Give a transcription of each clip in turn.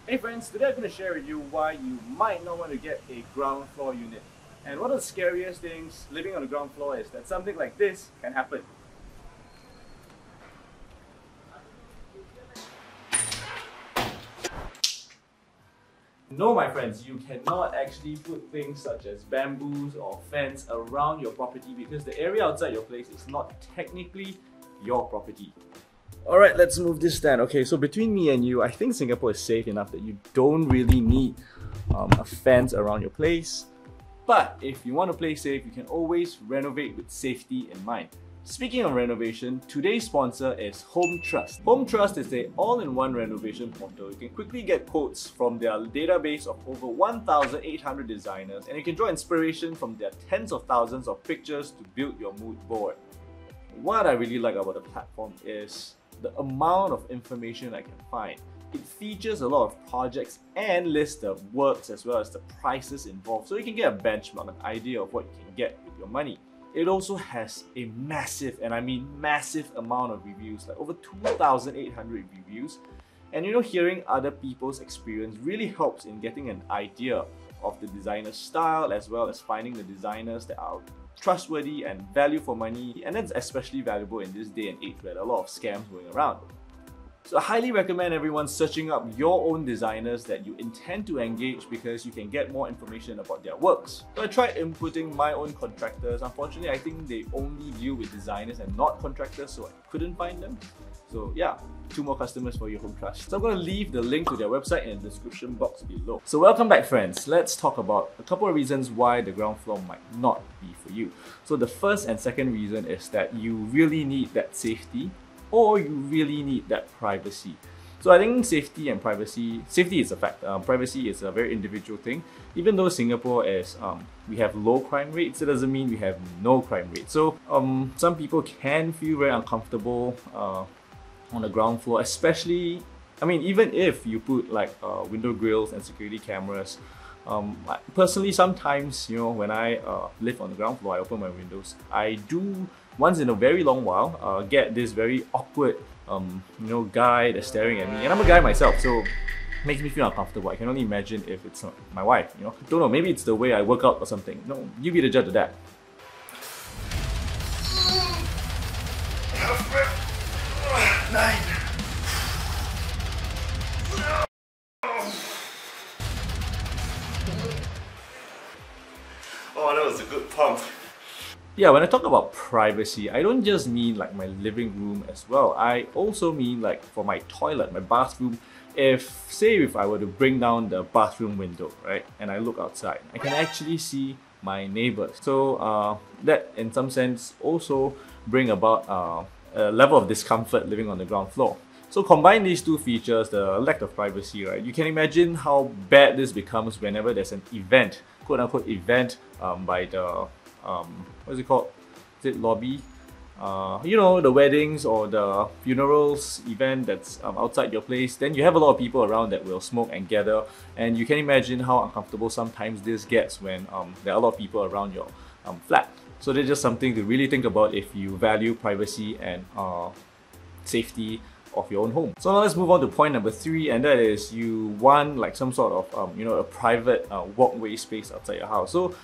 Hey friends, today I'm going to share with you why you might not want to get a ground floor unit. And one of the scariest things living on the ground floor is that something like this can happen. No, my friends, you cannot actually put things such as bamboos or fence around your property because the area outside your place is not technically your property. Alright, let's move this stand. Okay, so between me and you, I think Singapore is safe enough that you don't really need a fence around your place. But if you want to play safe, you can always renovate with safety in mind. Speaking of renovation, today's sponsor is Home Trust. Home Trust is an all-in-one renovation portal. You can quickly get quotes from their database of over 1,800 designers, and you can draw inspiration from their tens of thousands of pictures to build your mood board. What I really like about the platform is the amount of information I can find. It features a lot of projects and lists the works as well as the prices involved, so you can get a benchmark, an idea of what you can get with your money. It also has a massive, and I mean massive, amount of reviews, like over 2,800 reviews. And you know, hearing other people's experience really helps in getting an idea of the designer's style as well as finding the designers that are trustworthy and value for money, and that's especially valuable in this day and age where there are a lot of scams going around. So I highly recommend everyone searching up your own designers that you intend to engage because you can get more information about their works. So I tried inputting my own contractors. Unfortunately, I think they only deal with designers and not contractors, so I couldn't find them. So yeah, 2 more customers for your Home Trust. So I'm going to leave the link to their website in the description box below. So welcome back friends, let's talk about a couple of reasons why the ground floor might not be for you. So the first and second reason is that you really need that safety, or you really need that privacy. So I think safety and privacy, safety is a fact, privacy is a very individual thing. Even though Singapore is, we have low crime rates, it doesn't mean we have no crime rates. So some people can feel very uncomfortable on the ground floor, especially, I mean, even if you put like window grills and security cameras. Personally, sometimes, you know, when I live on the ground floor, I open my windows. I do, once in a very long while, get this very awkward, you know, guy that's staring at me. And I'm a guy myself, so it makes me feel uncomfortable. I can only imagine if it's my wife, you know. Don't know, maybe it's the way I work out or something. No, you be the judge of that. 9. Oh, that was a good pump. Yeah, when I talk about privacy, I don't just mean like my living room as well. I also mean like for my toilet, my bathroom. If I were to bring down the bathroom window, right, and I look outside, I can actually see my neighbors. So that in some sense also bring about a level of discomfort living on the ground floor. So combine these two features, the lack of privacy, right? You can imagine how bad this becomes whenever there's an event, quote-unquote event, by the, what is it called? Is it lobby? You know, the weddings or the funerals event that's outside your place. Then you have a lot of people around that will smoke and gather. And you can imagine how uncomfortable sometimes this gets when there are a lot of people around your flat. So that's just something to really think about if you value privacy and safety of your own home. So now let's move on to point number 3, and that is you want like some sort of you know, a private walkway space outside your house. So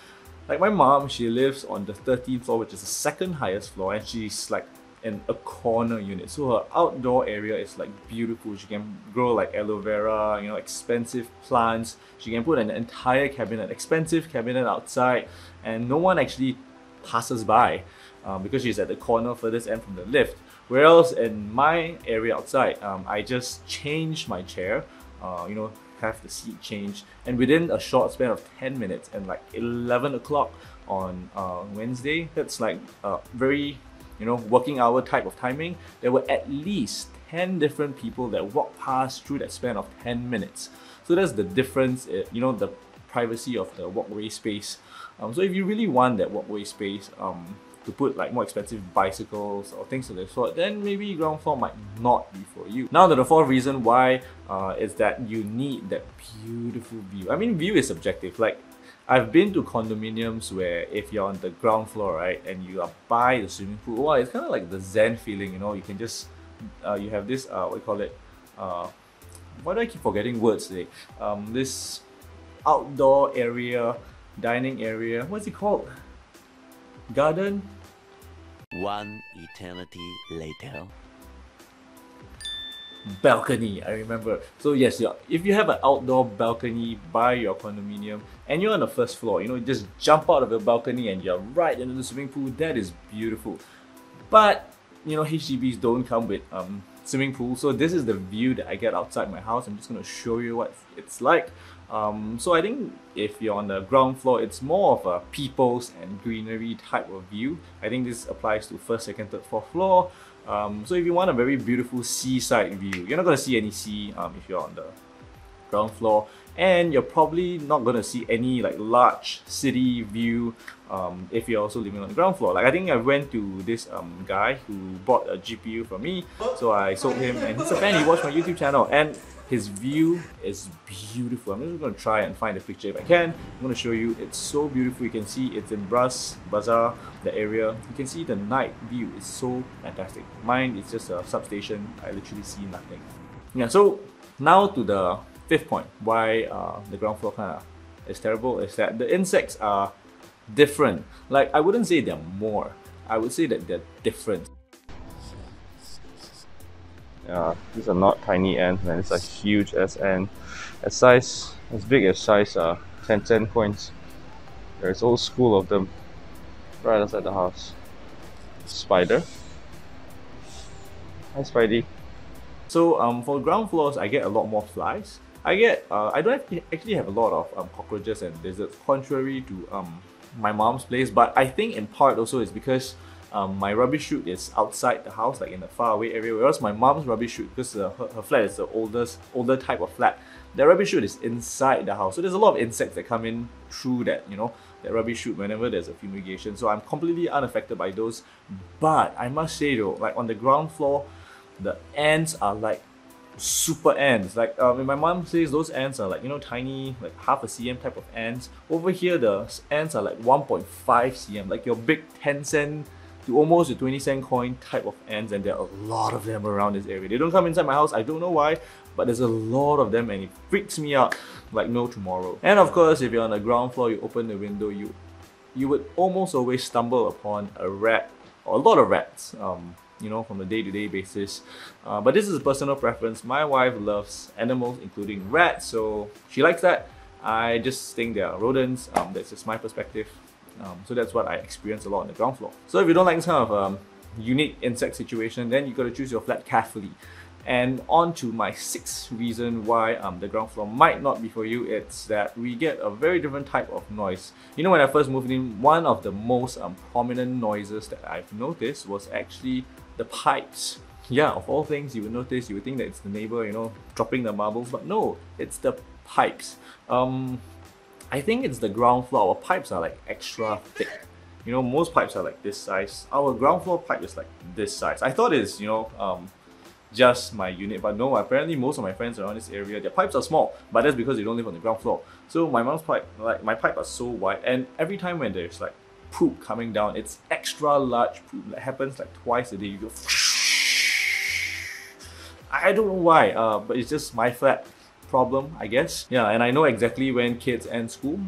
like my mom, she lives on the 13th floor, which is the second highest floor, and she's like in a corner unit. So her outdoor area is like beautiful. She can grow like aloe vera, you know, expensive plants. She can put an entire cabinet, expensive cabinet outside, and no one actually passes by because she's at the corner furthest end from the lift. Whereas in my area outside, I just change my chair, you know, have the seat changed, and within a short span of 10 minutes and like 11 o'clock on Wednesday, that's like very, you know, working hour type of timing, there were at least 10 different people that walked past through that span of 10 minutes. So that's the difference, you know, the privacy of the walkway space. So if you really want that walkway space to put like more expensive bicycles or things of that sort, then maybe ground floor might not be for you. Now the 4th reason why is that you need that beautiful view. I mean, view is subjective. Like, I've been to condominiums where if you're on the ground floor, right, and you are by the swimming pool, wow, it's kind of like the zen feeling, you know. You can just, you have this, what do you call it, why do I keep forgetting words today? This outdoor area, dining area, what's it called? Garden? One eternity later. Balcony, I remember. So yes, if you have an outdoor balcony by your condominium and you're on the first floor, you just jump out of the balcony and you're right into the swimming pool, that is beautiful. But HDBs don't come with swimming pool, so this is the view that I get outside my house. I'm just going to show you what it's like. So I think if you're on the ground floor, it's more of a people's and greenery type of view. I think this applies to first, second, third, fourth floor. So if you want a very beautiful seaside view, you're not going to see any sea if you're on the ground floor, and you're probably not going to see any like large city view if you're also living on the ground floor. Like I think I went to this guy who bought a GPU from me, so I sold him, and he's a fan. He watched my YouTube channel and his view is beautiful. I'm just going to try and find a picture if I can. I'm going to show you. It's so beautiful. You can see it's in Bras Bazaar, the area. You can see the night view is so fantastic. Mine is just a substation. I literally see nothing. Yeah, so now to the fifth point why the ground floor kind of is terrible is that the insects are different. Like I wouldn't say they're more. I would say that they're different. Yeah, these are not tiny ants, man. It's a huge ass ant. As big as size 10 coins. There's a whole school of them right outside the house. Spider. Hi, Spidey. So for ground floors, I get a lot more flies. I don't actually have a lot of cockroaches and lizards, contrary to my mom's place. But I think in part also is because my rubbish chute is outside the house, like in the far away area, whereas my mom's rubbish chute, because her flat is the older type of flat, the rubbish chute is inside the house. So there's a lot of insects that come in through that, that rubbish chute whenever there's a fumigation. So I'm completely unaffected by those. But I must say though, like on the ground floor, the ants are like super ants. Like when my mom says those ants are like, tiny, like half a cm type of ants. Over here, the ants are like 1.5 cm, like your big 10 cent to almost a 20-cent coin type of ants, and there are a lot of them around this area. They don't come inside my house, I don't know why, but there's a lot of them and it freaks me out like no tomorrow. And of course, if you're on the ground floor, you open the window, you would almost always stumble upon a rat, or a lot of rats, from the day-to-day basis. But this is a personal preference. My wife loves animals, including rats, so she likes that. I just think they are rodents. That's just my perspective. So that's what I experience a lot on the ground floor. So if you don't like this kind of unique insect situation, then you got to choose your flat carefully. And on to my sixth reason why the ground floor might not be for you, it's that we get a very different type of noise. When I first moved in, one of the most prominent noises that I've noticed was actually the pipes. Yeah, of all things you would notice, you would think that it's the neighbor, dropping the marbles, but no, it's the pipes. I think it's the ground floor. Our pipes are like extra thick. Most pipes are like this size. Our ground floor pipe is like this size. I thought it's, just my unit, but no, apparently most of my friends around this area, their pipes are small, but that's because they don't live on the ground floor. So my mom's pipe, like my pipe are so wide, and every time when there's like poop coming down, it's extra large poop that happens like twice a day. You go, I don't know why, but it's just my flat problem, I guess. Yeah, and I know exactly when kids end school.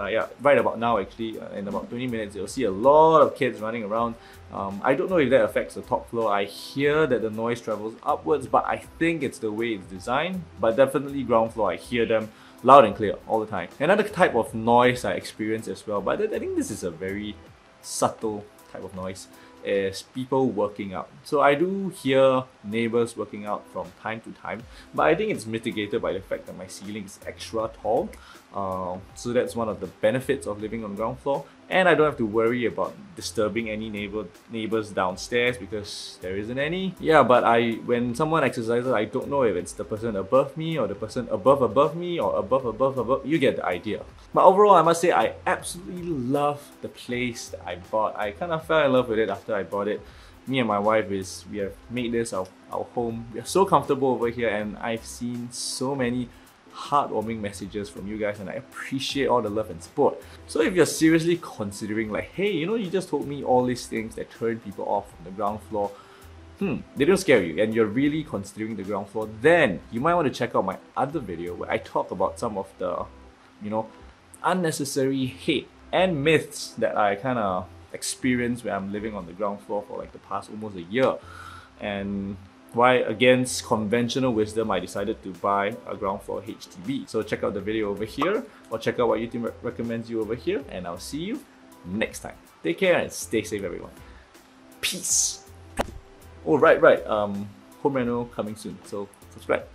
Yeah, right about now actually, in about 20 minutes, you'll see a lot of kids running around. I don't know if that affects the top floor. I hear that the noise travels upwards, but I think it's the way it's designed. But definitely ground floor, I hear them loud and clear all the time. Another type of noise I experience as well, but I think this is a very subtle type of noise, is people working out. So I do hear neighbors working out from time to time, but I think it's mitigated by the fact that my ceiling is extra tall. So that's one of the benefits of living on ground floor. And I don't have to worry about disturbing any neighbors downstairs because there isn't any. Yeah, but when someone exercises, I don't know if it's the person above me or the person above me or above. You get the idea. But overall, I must say I absolutely love the place that I bought. I kind of fell in love with it after I bought it. Me and my wife, we have made this our home. We are so comfortable over here, and I've seen so many heartwarming messages from you guys, and I appreciate all the love and support. So if you're seriously considering like, hey, you just told me all these things that turn people off from the ground floor, they don't scare you and you're really considering the ground floor, then you might want to check out my other video where I talk about some of the, unnecessary hate and myths that I kind of experienced when I'm living on the ground floor for like the past almost a year. And why, against conventional wisdom, I decided to buy a ground floor HDB. So check out the video over here, or check out what YouTube recommends you over here, and I'll see you next time. Take care and stay safe, everyone. Peace. Oh, right. Home reno coming soon, so subscribe.